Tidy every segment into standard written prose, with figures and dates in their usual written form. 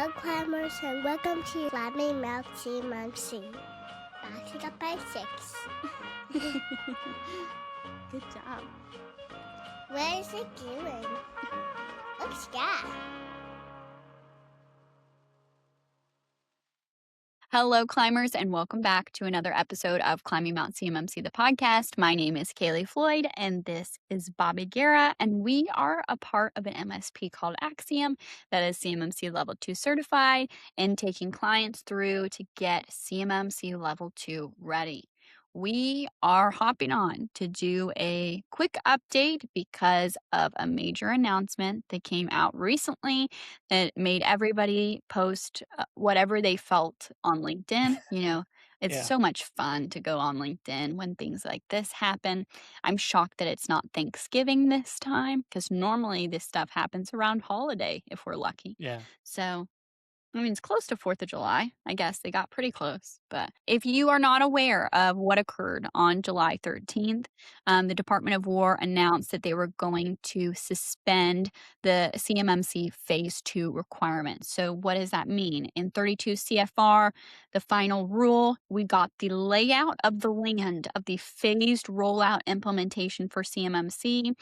Hello, climbers, and welcome to Kaleigh and CMMC. Back to the basics. Good job. Where is it going? Looks good. Hello, climbers, and welcome back to another episode of Climbing Mount CMMC, the podcast. My name is Kaleigh Floyd, and this is Bobby Guerra, and we are a part of an MSP called Axiom that is CMMC Level 2 certified and taking clients through to get CMMC Level 2 ready. We are hopping on to do a quick update because of a major announcement that came out recently that made everybody post whatever they felt on LinkedIn. It's Yeah. so much fun to go on LinkedIn when things like this happen. I'm shocked that it's not Thanksgiving this time because normally this stuff happens around holiday if we're lucky. Yeah. So it's close to 4th of July. I guess they got pretty close. But if you are not aware of what occurred on July 13th, the Department of War announced that they were going to suspend the CMMC Phase 2 requirements. So what does that mean? In 32 CFR, the final rule, we got the layout of the land of the phased rollout implementation for CMMC.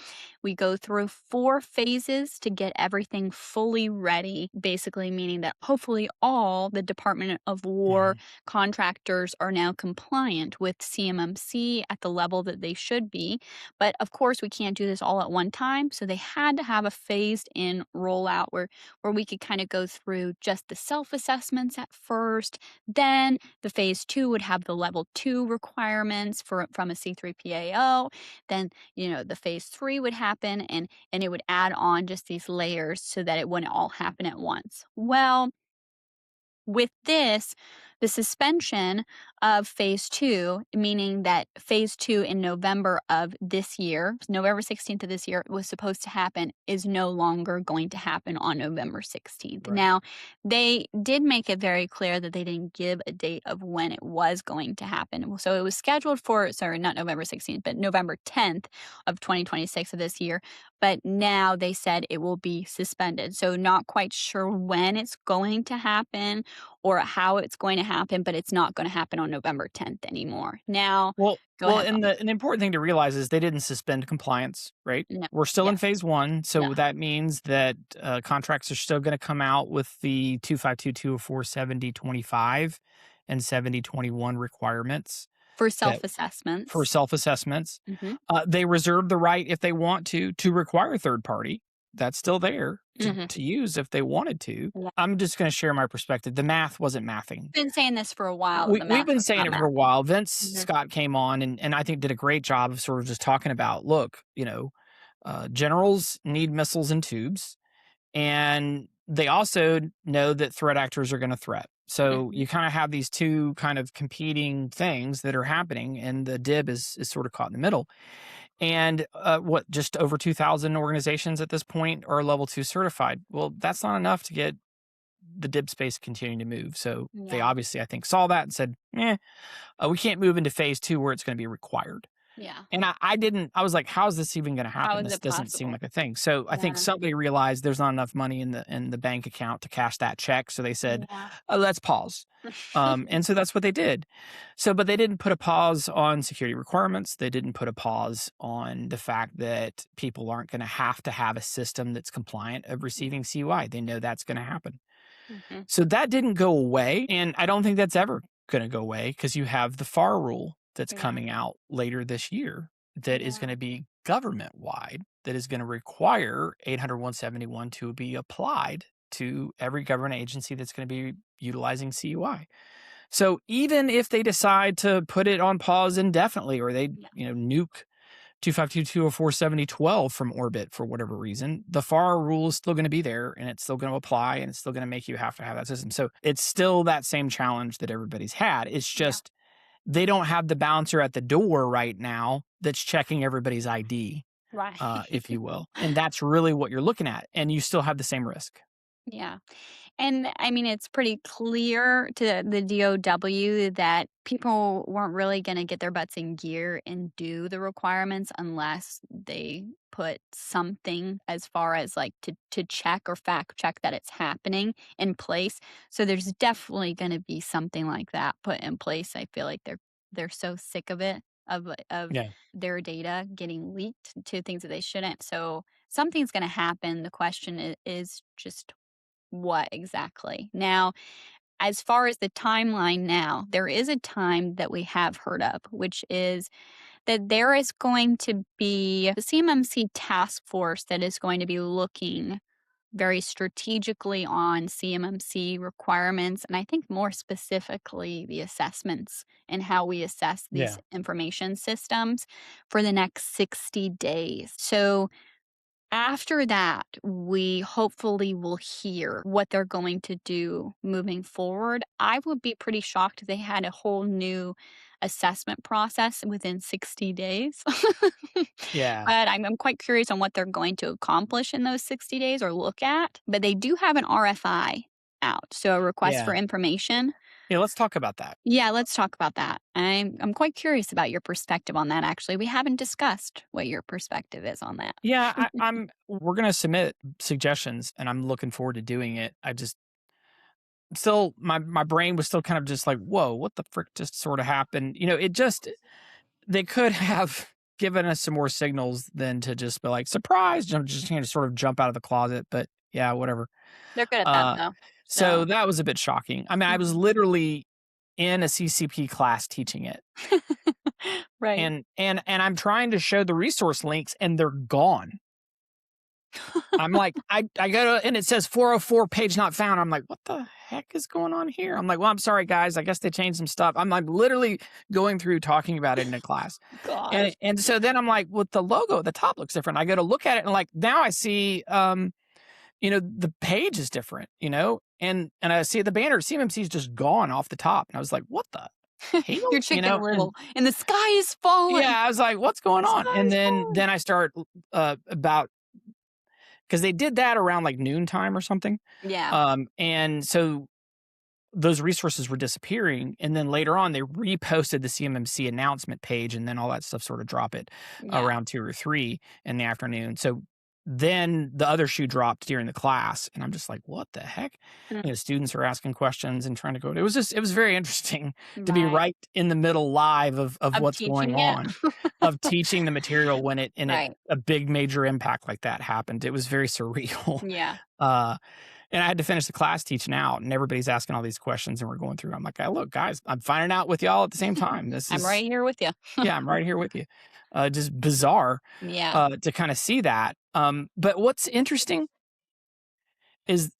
We go through 4 phases to get everything fully ready, basically meaning that hopefully all the Department of War contractors are now compliant with CMMC at the level that they should be. But of course, we can't do this all at one time. So they had to have a phased in rollout where we could kind of go through just the self-assessments at first. Then the phase 2 would have the level 2 requirements from a C3PAO. Then, the phase 3 would happen and it would add on just these layers so that it wouldn't all happen at once. Well, with this, the suspension of phase 2, meaning that phase 2 in November of this year, November 16th of this year, was supposed to happen, is no longer going to happen on November 16th. Right. Now, they did make it very clear that they didn't give a date of when it was going to happen. So it was scheduled for, not November 16th, but November 10th of 2026 of this year. But now they said it will be suspended. So not quite sure when it's going to happen or how it's going to happen, but it's not going to happen on November 10th anymore. Now, Well, ahead, and the important thing to realize is they didn't suspend compliance, right? No. We're still in Yes. phase 1, so Yeah. that means that contracts are still going to come out with the 25204 7025 and 7021 requirements For self-assessments. Mm-hmm. They reserve the right, if they want to require third party. That's still there to use if they wanted to. Yeah. I'm just going to share my perspective. The math wasn't mathing. We've been saying this for a while. We've been saying it for a while. Vince Mm-hmm. Scott came on and I think did a great job of sort of just talking about, look, generals need missiles and tubes, and they also know that threat actors are going to threat. So you kind of have these two kind of competing things that are happening, and the DIB is sort of caught in the middle. And just over 2,000 organizations at this point are level 2 certified. Well, that's not enough to get the DIB space continuing to move. So they obviously, I think, saw that and said, we can't move into phase 2 where it's going to be required. Yeah. And I was like, how is this even going to happen? This doesn't seem like a thing. So I think somebody realized there's not enough money in the bank account to cash that check. So they said, let's pause. And so that's what they did. But they didn't put a pause on security requirements. They didn't put a pause on the fact that people aren't going to have a system that's compliant of receiving CUI. They know that's going to happen. Mm-hmm. So that didn't go away. And I don't think that's ever going to go away because you have the FAR rule that's coming out later this year that is going to be government-wide, that is going to require 800-171 to be applied to every government agency that's going to be utilizing CUI. So even if they decide to put it on pause indefinitely, or they nuke 252.204 7012 from orbit for whatever reason, the FAR rule is still going to be there, and it's still going to apply, and it's still going to make you have to have that system. So it's still that same challenge that everybody's had. It's just they don't have the bouncer at the door right now that's checking everybody's ID, right? If you will. And that's really what you're looking at. And you still have the same risk. Yeah. And I mean, it's pretty clear to the DOW that people weren't really going to get their butts in gear and do the requirements unless they put something as far as like to check or fact check that it's happening in place. So there's definitely going to be something like that put in place. I feel like they're so sick of it of Yeah. their data getting leaked to things that they shouldn't. So something's going to happen. The question is just what exactly. Now, as far as the timeline now, there is a time that we have heard of, which is that there is going to be the CMMC task force that is going to be looking very strategically on CMMC requirements, and I think more specifically the assessments and how we assess these Yeah. information systems for the next 60 days. So after that, we hopefully will hear what they're going to do moving forward. I would be pretty shocked if they had a whole new assessment process within 60 days. Yeah. But I'm quite curious on what they're going to accomplish in those 60 days or look at. But they do have an RFI out, so a request for Yeah. information. Yeah. Let's talk about that. Yeah, let's talk about that. I'm quite curious about your perspective on that, actually. We haven't discussed what your perspective is on that. Yeah. We're going to submit suggestions and I'm looking forward to doing it. I just still, my brain was still kind of just like, whoa, what the frick just sort of happened? They could have given us some more signals than to just be like, surprise, just sort of jump out of the closet. But yeah, whatever. They're good at that, Uh, though. so So that was a bit shocking. I mean, I was Mhm. literally in a CCP class teaching it. Right. And I'm trying to show the resource links and they're gone. I'm like, I go to, and it says 404 page not found. I'm like, what the heck is going on here? I'm like, well, I'm sorry, guys. I guess they changed some stuff. I'm like literally going through talking about it in a class. Gosh. And so then I'm like, well, the logo at the top looks different. I go to look at it and like, now I see, the page is different, and I see the banner CMMC is just gone off the top. And I was like, what the hell? Your chicken little, and the sky is falling. Yeah, I was like, what's going on? And then I start about, because they did that around like noontime or something. Yeah. And so those resources were disappearing. And then later on, they reposted the CMMC announcement page, and then all that stuff sort of drop it Yeah. around 2 or 3 in the afternoon. So then the other shoe dropped during the class, and I'm just like, what the heck? Students are asking questions and trying to go. It was very interesting to be right in the middle live of what's going on, of teaching the material when a big major impact like that happened. It was very surreal. Yeah. And I had to finish the class teaching out, and everybody's asking all these questions, and we're going through. I'm like, look, guys, I'm finding out with y'all at the same time. I'm right here with you. Yeah, I'm right here with you. Just bizarre to kind of see that. But what's interesting is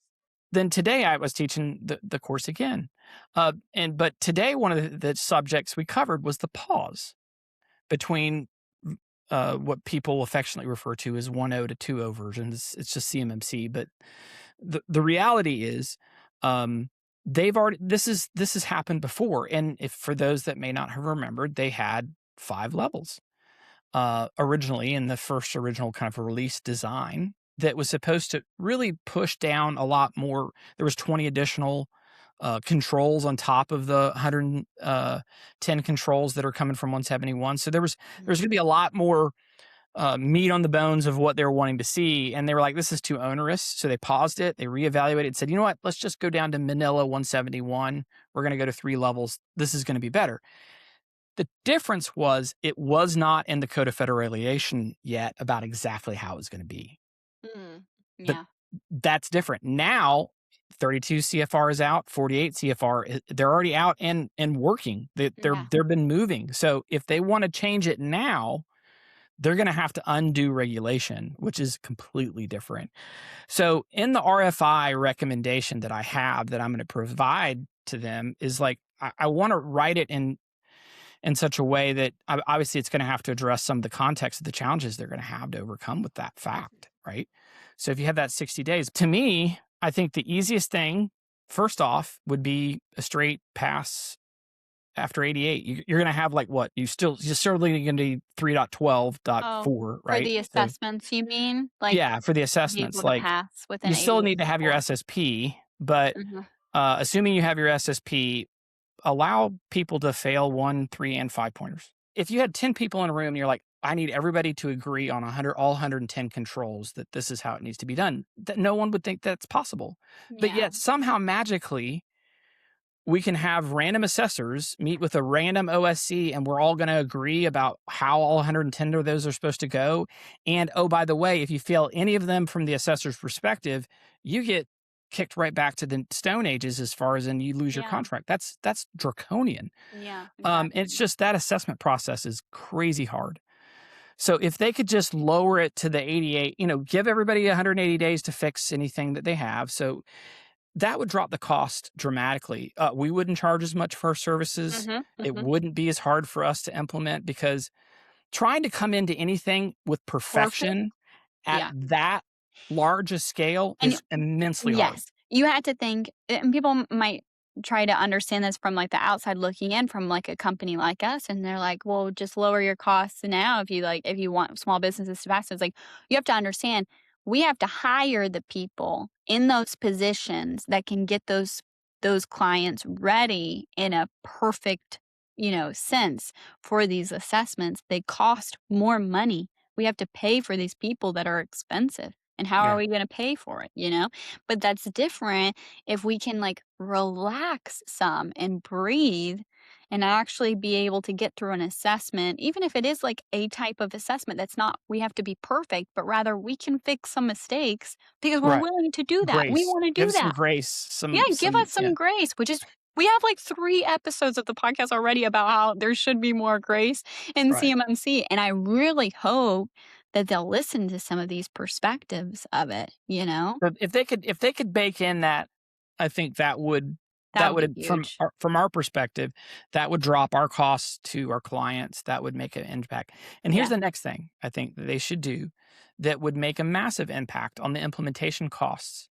then today I was teaching the course again. But today one of the subjects we covered was the pause between what people affectionately refer to as 1.0 to 2.0 versions. It's just CMMC, but the reality is this has happened before. And if for those that may not have remembered, they had 5 levels originally in the first original kind of release design that was supposed to really push down a lot more. There was 20 additional controls on top of the 110 controls that are coming from 171. So there's going to be a lot more meat on the bones of what they were wanting to see. And they were like, this is too onerous. So they paused it. They reevaluated and said, you know what, let's just go down to Manila 171. We're going to go to 3 levels. This is going to be better. The difference was it was not in the Code of Federation yet about exactly how it was going to be. Yeah. But that's different. Now, 32 CFR is out, 48 CFR, they're already out and working. They've been moving. So if they want to change it now, they're going to have to undo regulation, which is completely different. So in the RFI recommendation that I have that I'm going to provide to them is like, I want to write it in such a way that obviously it's going to have to address some of the context of the challenges they're going to have to overcome with that fact, right? So if you have that 60 days, to me, I think the easiest thing, first off, would be a straight pass after 88, you're going to have like what? You're certainly going to be 3.12.4, right? For the assessments, you mean? Like, yeah, for the assessments, able to like pass with an you still 88 need to have your score. SSP, but Mhm. assuming you have your SSP, allow people to fail 1, 3, and 5 pointers. If you had 10 people in a room, and you're like, I need everybody to agree on all 110 controls that this is how it needs to be done, that no one would think that's possible. But Yeah. yet somehow magically we can have random assessors meet with a random OSC and we're all going to agree about how all 110 of those are supposed to go. And oh, by the way, if you fail any of them from the assessor's perspective, you get kicked right back to the Stone Ages as far as in you lose your Yeah. contract. That's draconian. Yeah. And it's just that assessment process is crazy hard. So if they could just lower it to the 88, give everybody 180 days to fix anything that they have. So that would drop the cost dramatically. We wouldn't charge as much for our services. It wouldn't be as hard for us to implement because trying to come into anything with perfection at that large a scale is immensely hard. Yes. You had to think, and people might try to understand this from like the outside looking in from like a company like us, and they're like, well, just lower your costs now if you want small businesses to pass. It's like, you have to understand, we have to hire the people in those positions that can get those clients ready in a perfect, sense for these assessments. They cost more money. We have to pay for these people that are expensive. And how are we going to pay for it, But that's different if we can like relax some and breathe and actually be able to get through an assessment, even if it is like a type of assessment that's not, we have to be perfect, but rather we can fix some mistakes because we're willing to do that. We Grace. want to do Give that. some grace. Give us some grace, which is, we have like 3 episodes of the podcast already about how there should be more grace in CMMC. And I really hope that they'll listen to some of these perspectives of it, But if they could bake in that, I think that would be huge. from our perspective, that would drop our costs to our clients. That would make an impact. And here's the next thing I think that they should do that would make a massive impact on the implementation costs.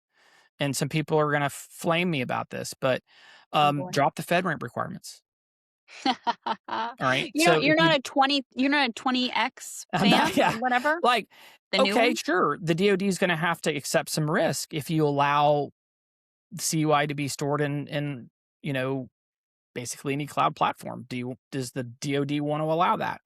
And some people are going to flame me about this, but drop the FedRAMP requirements. All right. You're not a 20X fan, whatever. Like, okay, sure. The DoD is going to have to accept some risk if you allow CUI to be stored in basically any cloud platform. Does the DoD want to allow that?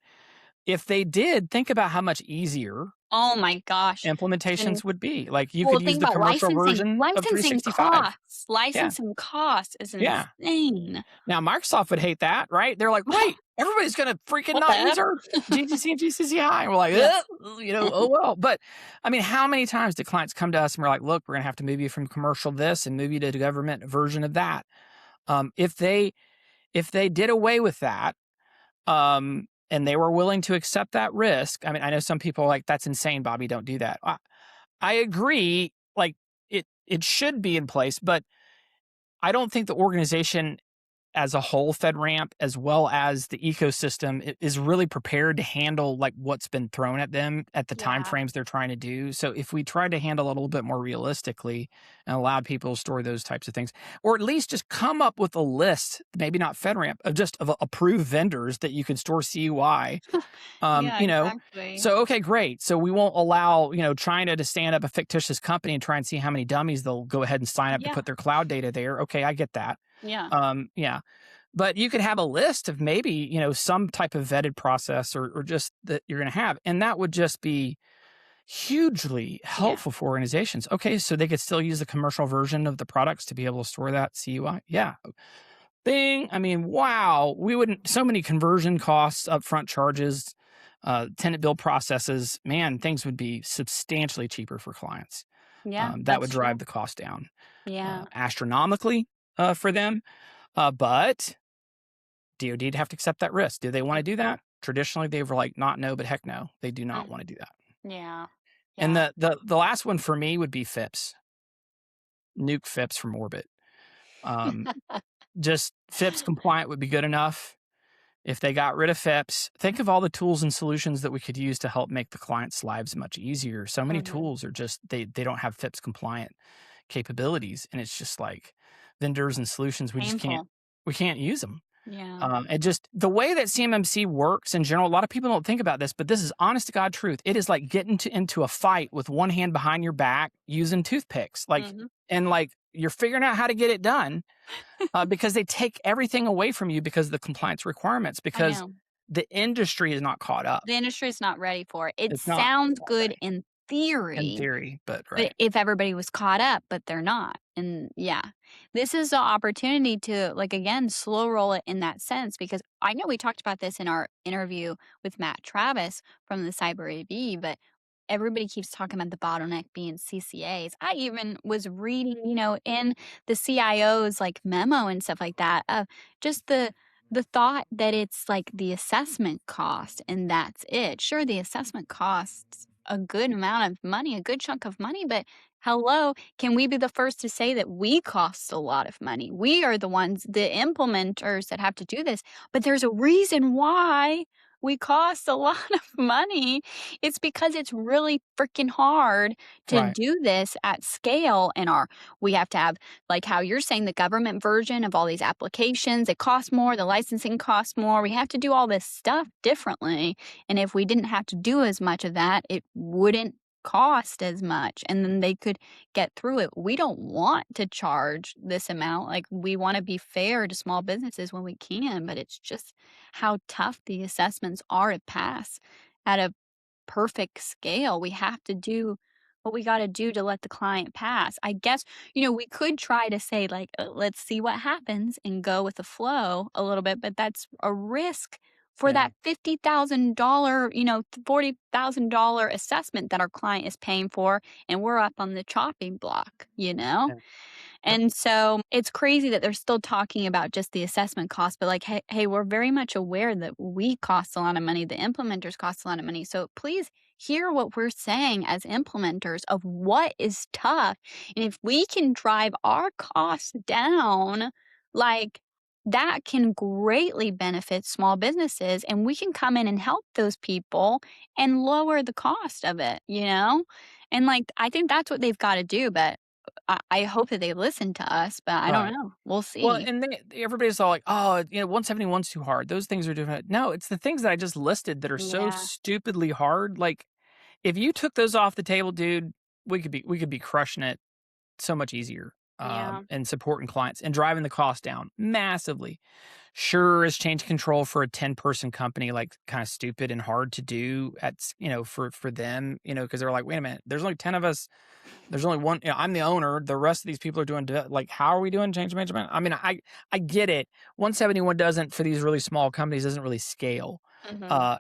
If they did, think about how much easier. Oh my gosh. Implementations would be. Like you could use the commercial version of 365. Licensing costs is insane. Now Microsoft would hate that, right? They're like, wait, everybody's gonna freaking not use our GCC and GCCI. And we're like, oh well. But I mean, how many times do clients come to us and we're like, look, we're gonna have to move you from commercial this and move you to the government version of that. If they did away with that, and they were willing to accept that risk. I mean, I know some people are like, that's insane, Bobby, don't do that. I agree. Like it should be in place, but I don't think the organization as a whole, FedRAMP, as well as the ecosystem, is really prepared to handle like what's been thrown at them at the timeframes they're trying to do. So if we tried to handle it a little bit more realistically and allowed people to store those types of things, or at least just come up with a list, maybe not FedRAMP, of approved vendors that you could store CUI. Exactly. So, okay, great. So we won't allow, China to stand up a fictitious company and try and see how many dummies they'll go ahead and sign up to put their cloud data there. Okay, I get that. But you could have a list of maybe, some type of vetted process or just that you're going to have. And that would just be hugely helpful for organizations. Okay, so they could still use the commercial version of the products to be able to store that CUI. Yeah. Bing. I mean, wow. We wouldn't, so many conversion costs, upfront charges, tenant bill processes, man, things would be substantially cheaper for clients. That would drive the cost down. Astronomically for them. But DoD'd have to accept that risk. Do they want to do that? Traditionally, they were like, not no, but heck no. They do not want to do that. Yeah. And the last one for me would be FIPS. Nuke FIPS from orbit. Just FIPS compliant would be good enough. If they got rid of FIPS, think of all the tools and solutions that we could use to help make the clients' lives much easier. So many tools are just, they don't have FIPS compliant capabilities. And it's just like vendors and solutions, we can't use them. And just the way that CMMC works in general, a lot of people don't think about this, but this is honest to God truth. It is like getting into a fight with one hand behind your back using toothpicks, and you're figuring out how to get it done because they take everything away from you because of the compliance requirements, because the industry is not caught up. The industry is not ready for it. It sounds good in theory. In theory, but if everybody was caught up, but they're not. And this is the opportunity to, again, slow roll it in that sense, because I know we talked about this in our interview with Matt Travis from the Cyber AV, but everybody keeps talking about the bottleneck being CCAs. I even was reading, in the CIO's memo and stuff like that, just the thought that it's the assessment cost and that's it. Sure, the assessment costs a good amount of money, a good chunk of money, but hello, can we be the first to say that we cost a lot of money? We are the ones, the implementers, that have to do this, but there's a reason why we cost a lot of money. It's because it's really freaking hard to do this at scale. And we have to have, how you're saying, the government version of all these applications. It costs more. The licensing costs more. We have to do all this stuff differently. And if we didn't have to do as much of that, it wouldn't cost as much, and then they could get through it. We don't want to charge this amount. We want to be fair to small businesses when we can, but it's just how tough the assessments are to pass at a perfect scale. We have to do what we got to do to let the client pass. I guess, we could try to say let's see what happens and go with the flow a little bit, but that's a risk for that $50,000, $40,000 assessment that our client is paying for, and we're up on the chopping block, And so it's crazy that they're still talking about just the assessment cost, but hey, we're very much aware that we cost a lot of money, the implementers cost a lot of money. So please hear what we're saying as implementers of what is tough. And if we can drive our costs down, that can greatly benefit small businesses, and we can come in and help those people and lower the cost of it, And I think that's what they've got to do, but I hope that they listen to us, but I don't know. We'll see. Well, and everybody's all 171's too hard. Those things are different. No, it's the things that I just listed that are so stupidly hard. If you took those off the table, dude, we could be crushing it so much easier. And supporting clients and driving the cost down massively. Sure, is change control for a 10-person company kind of stupid and hard to do for them, because they're wait a minute, there's only 10 of us. There's only one. I'm the owner. The rest of these people are doing how are we doing change management? I mean, I get it. 171 doesn't, for these really small companies, doesn't really scale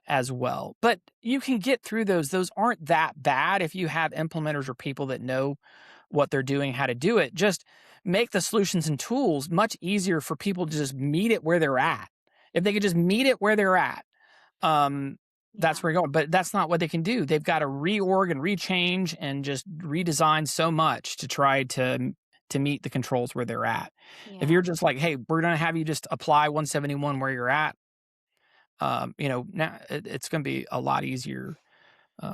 as well. But you can get through those. Those aren't that bad if you have implementers or people that know what they're doing, how to do it. Just make the solutions and tools much easier for people to just meet it where they're at. If they could just meet it where they're at, that's where you're going. But that's not what they can do. They've got to reorg and rechange and just redesign so much to try to meet the controls where they're at. If you're just hey, we're going to have you just apply 171 where you're at, now it's going to be a lot easier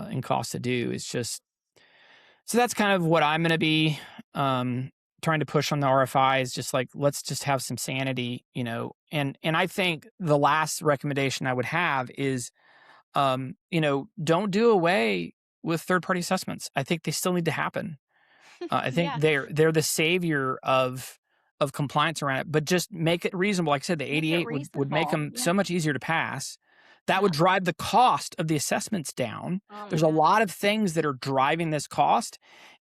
in cost to do. It's just, so that's kind of what I'm going to be trying to push on the RFI, is just let's just have some sanity, and I think the last recommendation I would have is, don't do away with third-party assessments. I think they still need to happen. I think they're the savior of compliance around it, but just make it reasonable. Like I said, the 88 would make them so much easier to pass. That would drive the cost of the assessments down. There's a lot of things that are driving this cost.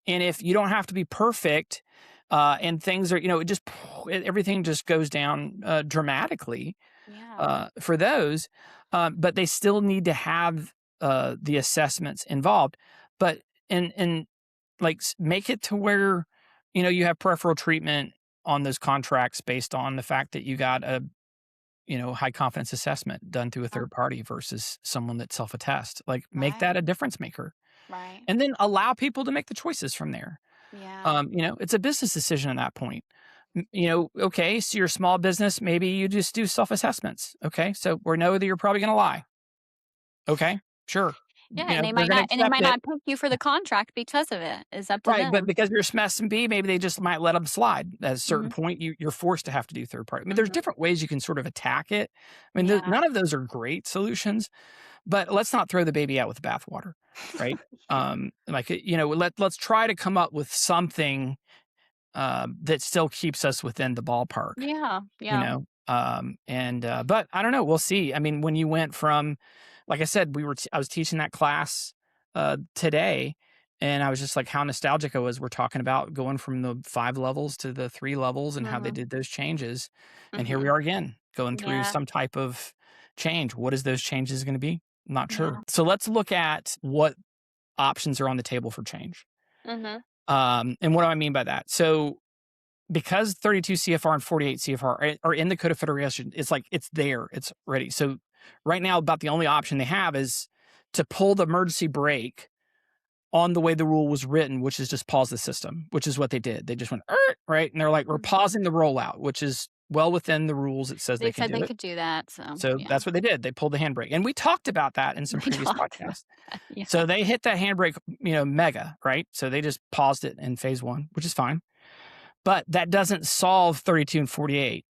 And if you don't have to be perfect, and things are, everything just goes down dramatically for those. But they still need to have the assessments involved. But make it to where, you have preferential treatment on those contracts based on the fact that you got a high confidence assessment done through a third party versus someone that self-attest. Make that a difference maker. Right. And then allow people to make the choices from there. Yeah. It's a business decision at that point. Okay, so you're a small business, maybe you just do self-assessments. Okay, so we know that you're probably going to lie. Okay, sure. Yeah, you and know, they're going to they accept might it. not pick you for the contract because of it. It's up to Right, but them. because you're SMB, maybe they just might let them slide. At a certain Mhm. point, you're forced to have to do third party. I mean, there's Mhm. different ways you can sort of attack it. I mean, Yeah. none of those are great solutions, but let's not throw the baby out with the bathwater, right? Let's try to come up with something that still keeps us within the ballpark, Yeah, you yeah. know? But I don't know. We'll see. I mean, when you went from, like I said, I was teaching that class today, and I was just like how nostalgic I was. We're talking about going from the 5 levels to the 3 levels and how they Mhm. did those changes. And here we Mhm. are again, going through Yeah. some type of change. What is those changes going to be? I'm not Yeah. sure. So let's look at what options are on the table for change. Mhm. And what do I mean by that? So because 32 CFR and 48 CFR are in the Code of Federation, it's like it's there, it's ready. So right now, about the only option they have is to pull the emergency brake on the way the rule was written, which is just pause the system, which is what they did. They just went, right? And they're like, we're Mhm. pausing the rollout, which is well within the rules. It says they They can said do they it. could do that, so, So yeah. that's what they did. They pulled the handbrake. And we talked about that in some We previous talked about podcasts. that, yeah. So they hit that handbrake, mega, right? So they just paused it in phase 1, which is fine. But that doesn't solve 32 and 48.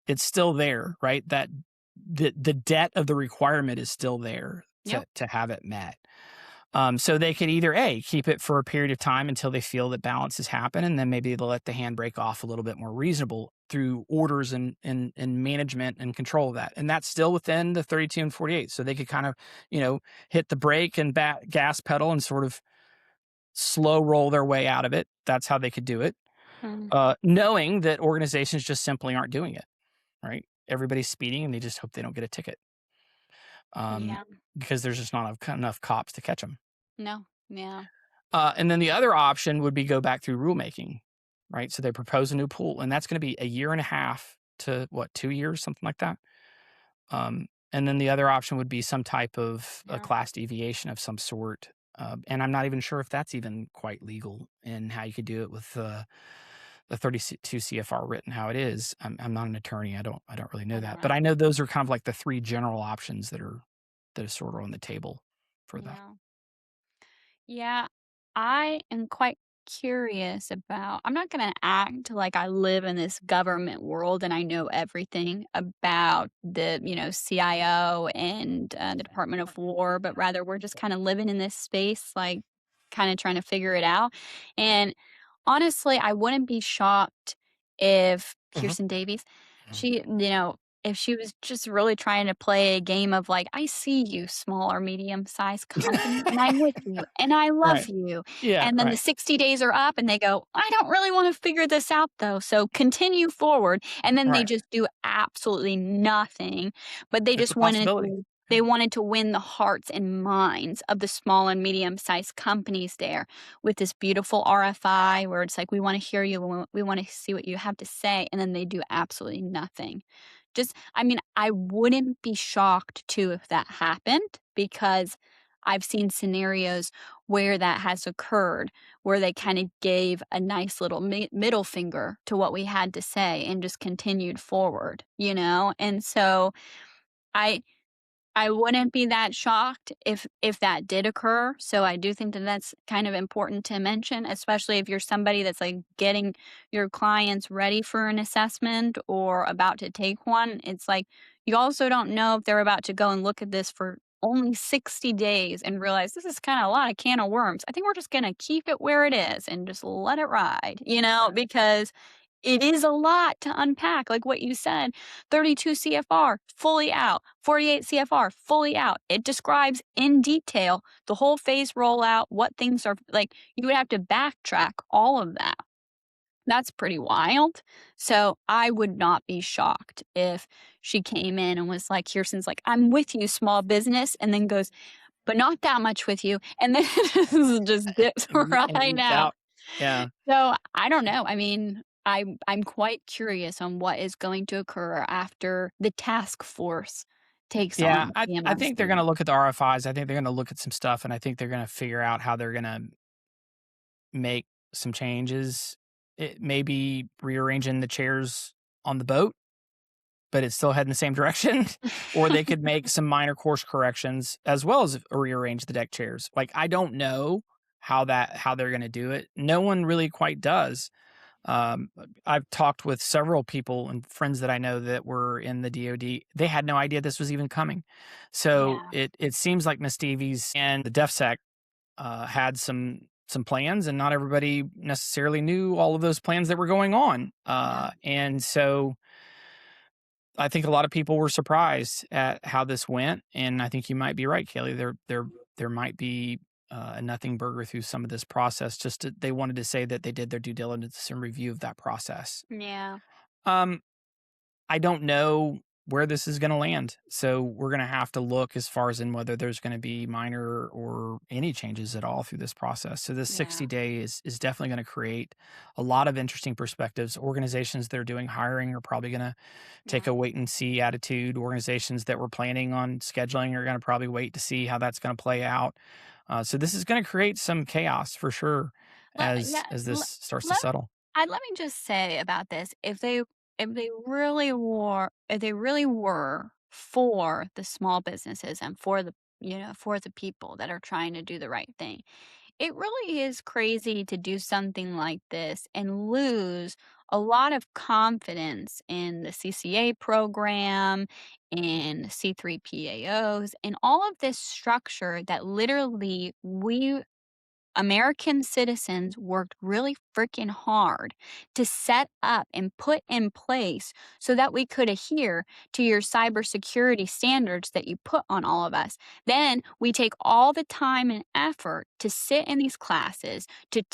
It's still there, right? That the debt of the requirement is still there Yep. to have it met. So they could either keep it for a period of time until they feel that balance has happened, and then maybe they'll let the handbrake off a little bit more reasonable through orders and management and control of that. And that's still within the 32 and 48. So they could kind of, hit the brake and gas pedal and sort of slow roll their way out of it. That's how they could do it. Mhm. Knowing that organizations just simply aren't doing it, right? Everybody's speeding and they just hope they don't get a ticket. Yeah. Because there's just not enough cops to catch them. No. Yeah. And then the other option would be go back through rulemaking, right? So they propose a new pool, and that's going to be a year and a half to 2 years, something like that. And then the other option would be some type of a Yeah. class deviation of some sort. And I'm not even sure if that's even quite legal and how you could do it with the 32 CFR written how it is. I'm not an attorney. I don't really know I don't that, but know. I know those are kind of like the 3 general options that are sort of on the table for that. Yeah. Yeah, I am quite curious about I'm not gonna act like I live in this government world and I know everything about the, CIO and, the Department of War, but rather we're just kinda living in this space, like, kinda trying to figure it out, and honestly, I wouldn't be shocked if Mhm. Kirsten Davies, Mhm. she if she was just really trying to play a game of like, "I see you, small or medium-sized company, and I'm with you, and I love Right. you." Yeah, And then the right. 60 days are up, and they go, "I don't really wanna figure this out, though, so continue forward." And then they Right. just do absolutely nothing, but they It's a just possibility. Yeah. wanted to win the hearts and minds of the small and medium-sized companies there with this beautiful RFI where it's like, "We wanna hear you, we wanna see what you have to say," and then they do absolutely nothing. I mean, I wouldn't be shocked too if that happened because I've seen scenarios where that has occurred, where they kind of gave a nice little middle finger to what we had to say and just continued forward, you know? And so I I wouldn't be that shocked if that did occur, so I do think that that's kind of important to mention, especially if you're somebody that's, like, getting your clients ready for an assessment or about to take one. It's like, you also don't know if they're about to go and look at this for only 60 days and realize, "This is kinda a lot of can of worms. I think we're just gonna keep it where it is and just let it ride," because it is a lot to unpack, like what you said, 32 CFR, fully out, 48 CFR, fully out. It describes in detail the whole phase rollout, what things are like, you would have to backtrack all of that. That's pretty wild. So I would not be shocked if she came in and was like, Kirsten's like, "I'm with you, small business," and then goes, "But not that much with you," and then just dips And right eats out. out. Yeah. So, I don't know. I mean, I'm quite curious on what is going to occur after the task force takes Yeah, on I think they're CMMC. gonna look at the RFIs. I think they're gonna look at some stuff, and I think they're gonna figure out how they're gonna make some changes. It may be rearranging the chairs on the boat, but it's still heading the same direction, or they could make some minor course corrections as well as rearrange the deck chairs. Like, I don't know how they're going to do it. No one really quite does. I've talked with several people and friends that I know that were in the DoD. They had no idea this was even coming. So it seems like Ms. Davies and the DefSec had some plans, and not everybody necessarily knew all of those plans that were going on. And so I think a lot of people were surprised at how this went. And I think you might be right, Kaleigh. There might be a nothing burger through some of this process. They wanted to say that they did their due diligence and review of that process. Yeah. I don't know where this is going to land. So we're going to have to look as far as in whether there's going to be minor or any changes at all through this process. So this 60 days is definitely going to create a lot of interesting perspectives. Organizations that are doing hiring are probably going to take a wait and see attitude. Organizations that were planning on scheduling are going to probably wait to see how that's going to play out. So this is going to create some chaos for sure as this starts to settle. Let me just say about this: if they really were for the small businesses and for the for the people that are trying to do the right thing, it really is crazy to do something like this and lose a lot of confidence in the CCA program, in C3PAOs, and all of this structure that literally we American citizens worked really freaking hard to set up and put in place so that we could adhere to your cybersecurity standards that you put on all of us. Then we take all the time and effort to sit in these classes, to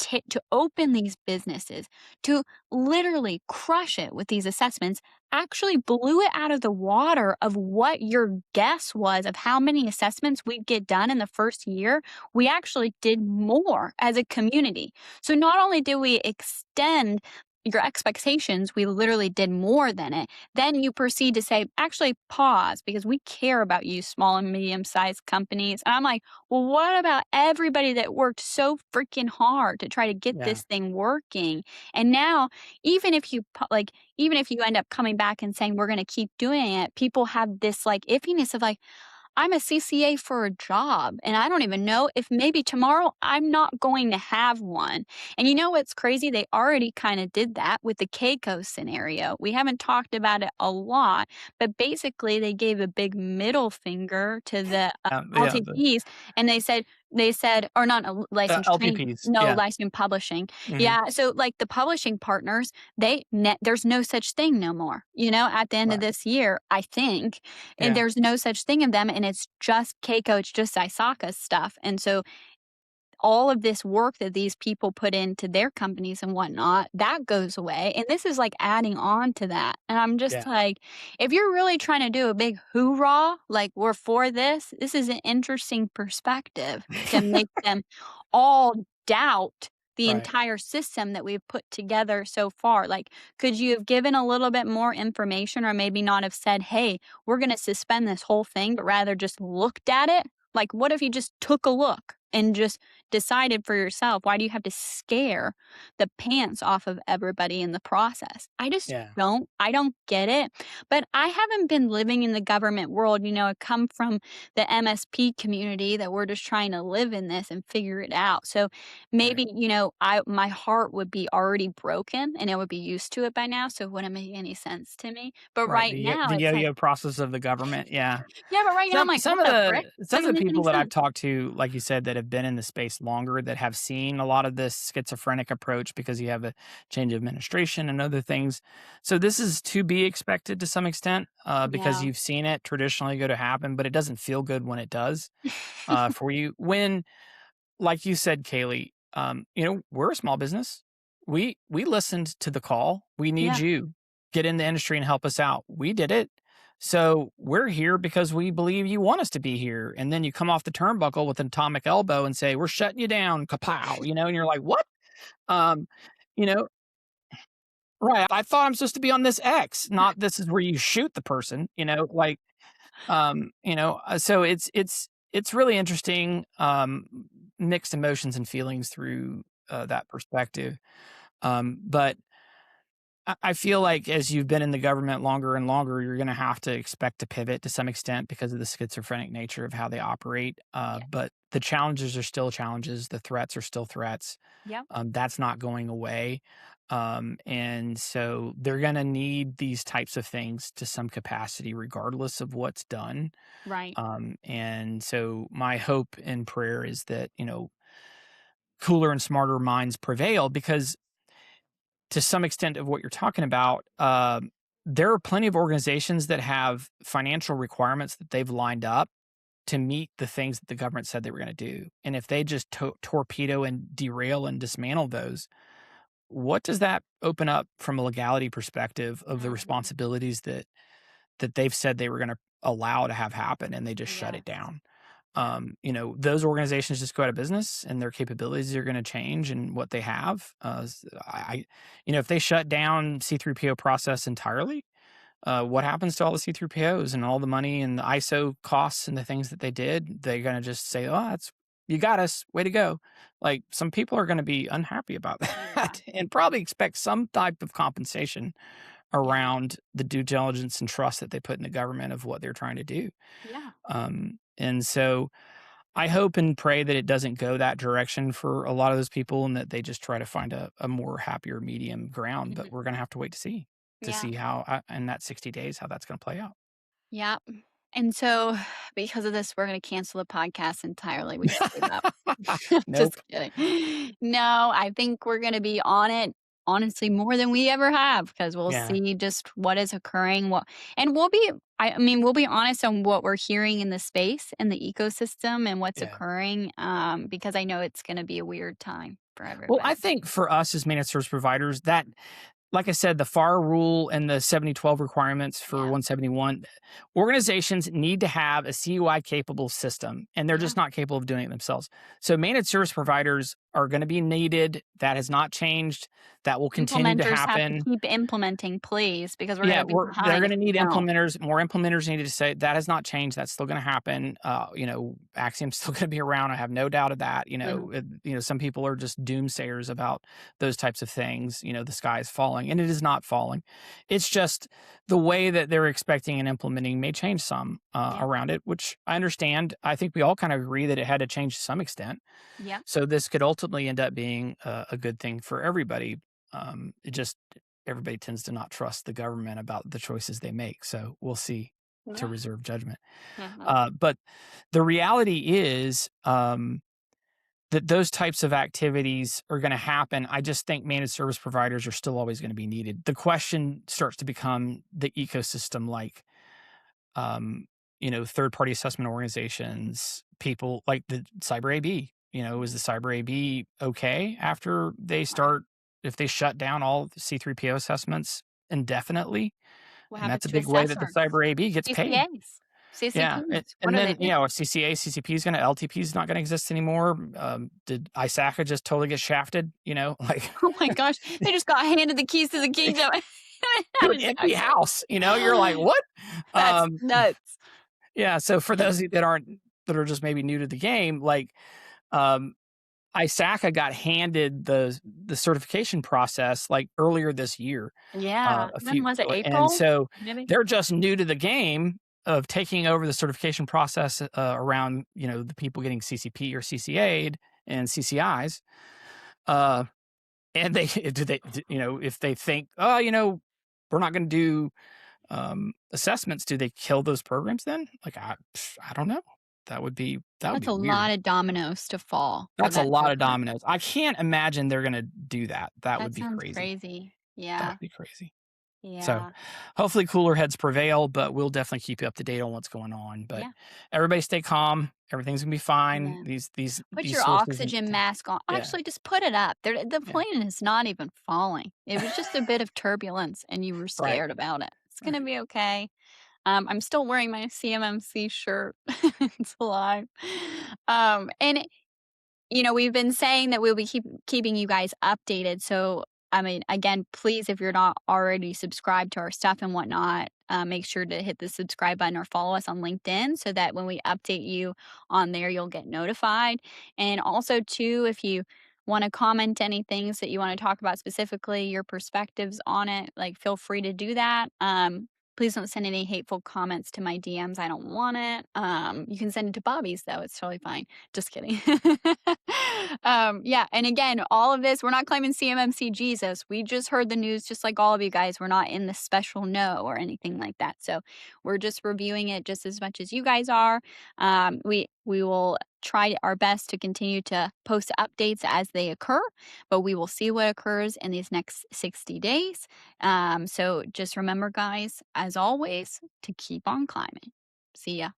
open these businesses, to literally crush it with these assessments, actually blew it out of the water of what your guess was of how many assessments we'd get done in the first year. We actually did more as a community. So not only did we extend your expectations, we literally did more than it. Then you proceed to say, actually pause, because we care about you, small and medium-sized companies. And I'm like, well, what about everybody that worked so freaking hard to try to get this thing working? And now, even if you end up coming back and saying we're going to keep doing it, people have this like iffiness of like, I'm a CCA for a job, and I don't even know if maybe tomorrow I'm not going to have one. And you know what's crazy? They already kind of did that with the Keiko scenario. We haven't talked about it a lot, but basically they gave a big middle finger to the LTPs, and they said, or not licensed training, licensed publishing. Mm-hmm. Yeah. So like the publishing partners, there's no such thing no more, at the end of this year, I think, and there's no such thing of them. And it's just Keiko, it's just ISACA's stuff. And so all of this work that these people put into their companies and whatnot, that goes away. And this is like adding on to that. And I'm just like, if you're really trying to do a big hoorah, like we're for this is an interesting perspective to make them all doubt the entire system that we've put together so far. Like, could you have given a little bit more information, or maybe not have said, hey, we're going to suspend this whole thing, but rather just looked at it? Like, what if you just took a look and just decided for yourself? Why do you have to scare the pants off of everybody in the process? I just I don't get it. But I haven't been living in the government world. I come from the MSP community that we're just trying to live in this and figure it out. So maybe, my heart would be already broken and I would be used to it by now. So it wouldn't make any sense to me. But now the yo-yo process of the government. Yeah. Yeah. But right now I'm like, some of the people that I've talked to, like you said, that have been in the space longer, that have seen a lot of this schizophrenic approach because you have a change of administration and other things. So this is to be expected to some extent because you've seen it traditionally go to happen, but it doesn't feel good when it does for you. When, like you said, Kaleigh, we're a small business. We listened to the call. We need you. Get in the industry and help us out. We did it. So we're here because we believe you want us to be here. And then you come off the turnbuckle with an atomic elbow and say, we're shutting you down, kapow, and you're like, what? Right. I thought I'm supposed to be on this X, not this is where you shoot the person, so it's really interesting, mixed emotions and feelings through that perspective. But I feel like as you've been in the government longer and longer, you're going to have to expect to pivot to some extent because of the schizophrenic nature of how they operate. Yeah. But the challenges are still challenges. The threats are still threats. Yep. That's not going away. And so they're going to need these types of things to some capacity, regardless of what's done. Right. And so my hope and prayer is that, cooler and smarter minds prevail, because to some extent of what you're talking about, there are plenty of organizations that have financial requirements that they've lined up to meet the things that the government said they were going to do. And if they just torpedo and derail and dismantle those, what does that open up from a legality perspective of the responsibilities that they've said they were going to allow to have happen, and they just shut it down? Those organizations just go out of business, and their capabilities are going to change, and what they have. If they shut down C3PO process entirely, what happens to all the C3POs and all the money and the ISO costs and the things that they did? They're going to just say, "Oh, you got us, way to go." Like, some people are going to be unhappy about that and probably expect some type of compensation around the due diligence and trust that they put in the government of what they're trying to do. Yeah. And so I hope and pray that it doesn't go that direction for a lot of those people, and that they just try to find a more happier medium ground. But we're going to have to wait to see how, in that 60 days, how that's going to play out. Yeah. And so, because of this, we're going to cancel the podcast entirely. We just gave up. Nope. Just kidding. No, I think we're going to be on it, honestly, more than we ever have, because we'll see just what is occurring. We'll be honest on what we're hearing in the space and the ecosystem and what's occurring, because I know it's going to be a weird time for everybody. Well, I think for us as managed service providers, that, like I said, the FAR rule and the 7012 requirements for 171, organizations need to have a CUI capable system, and they're just not capable of doing it themselves. So managed service providers are going to be needed. That has not changed. That will continue to happen. Have to keep implementing, please, because we're going to be behind. They're going to need implementers. More implementers needed to say that has not changed. That's still going to happen. Axiom's still going to be around. I have no doubt of that. Some people are just doomsayers about those types of things. The sky is falling, and it is not falling. It's just the way that they're expecting and implementing may change some around it, which I understand. I think we all kind of agree that it had to change to some extent. Yeah. So this could ultimately end up being a good thing for everybody. Everybody tends to not trust the government about the choices they make. So we'll see, to reserve judgment. But the reality is that those types of activities are going to happen. I just think managed service providers are still always going to be needed. The question starts to become the ecosystem, like, third-party assessment organizations, people like the Cyber AB. Is the Cyber AB okay after they start, if they shut down all the C3PO assessments indefinitely? And that's a big way that the Cyber AB gets paid. CCPs. Yeah. And then, CCA, CCP is LTP is not going to exist anymore. Did ISACA just totally get shafted? Oh my gosh, they just got handed the keys to the kingdom. To an empty house. You're like, what? That's nuts. Yeah. So for those that are just maybe new to the game, like, ISACA got handed the certification process like earlier this year. Yeah. When was it? April? And so they're just new to the game of taking over the certification process around, the people getting CCP or CCA'd and CCIs. And if they think, we're not going to do assessments, do they kill those programs then? Like, I don't know. That's a lot of dominoes to fall. That's a lot of dominoes. I can't imagine they're going to do that. That would be crazy. Yeah. That would be crazy. Yeah. So hopefully cooler heads prevail, but we'll definitely keep you up to date on what's going on. But everybody stay calm. Everything's going to be fine. Yeah. Put your oxygen mask on. Actually, just put it up. The plane is not even falling. It was just a bit of turbulence, and you were scared about it. It's going to be okay. I'm still wearing my CMMC shirt. It's alive. And we've been saying that we'll be keeping you guys updated. So, again, please, if you're not already subscribed to our stuff and whatnot, make sure to hit the subscribe button or follow us on LinkedIn so that when we update you on there, you'll get notified. And also, too, if you want to comment any things that you want to talk about specifically, your perspectives on it, like feel free to do that. Please don't send any hateful comments to my DMs. I don't want it. You can send it to Bobby's though. It's totally fine. Just kidding. Yeah. And again, all of this, we're not claiming CMMC Jesus. We just heard the news just like all of you guys. We're not in the special know or anything like that. So we're just reviewing it just as much as you guys are. We will try our best to continue to post updates as they occur, but we will see what occurs in these next 60 days. So just remember, guys, as always, to keep on climbing. See ya.